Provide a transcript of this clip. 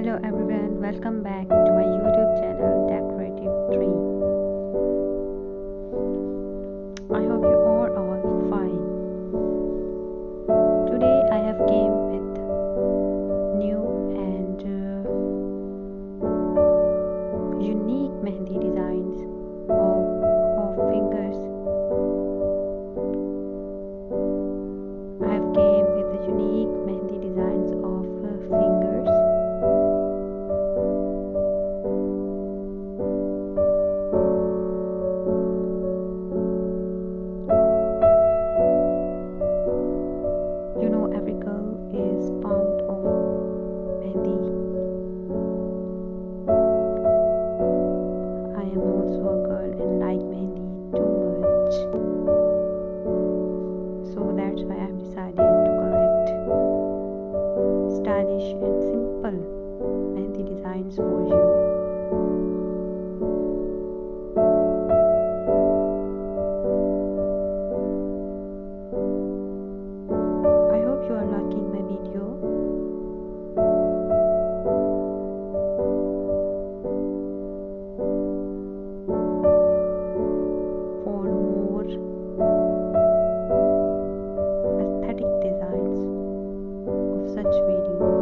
Hello everyone, welcome back to my YouTube channel Decorative Tree. I hope you are all fine. Today I have came with new and unique mehndi designs of fingers. I have came with the unique mehndi designs of fingers. You know, every girl is fond of mehndi. I am also a girl and like mehndi too much. So that's why I have decided to collect stylish and simple mehndi designs for you. I hope you are liking my video. For more aesthetic designs of such videos,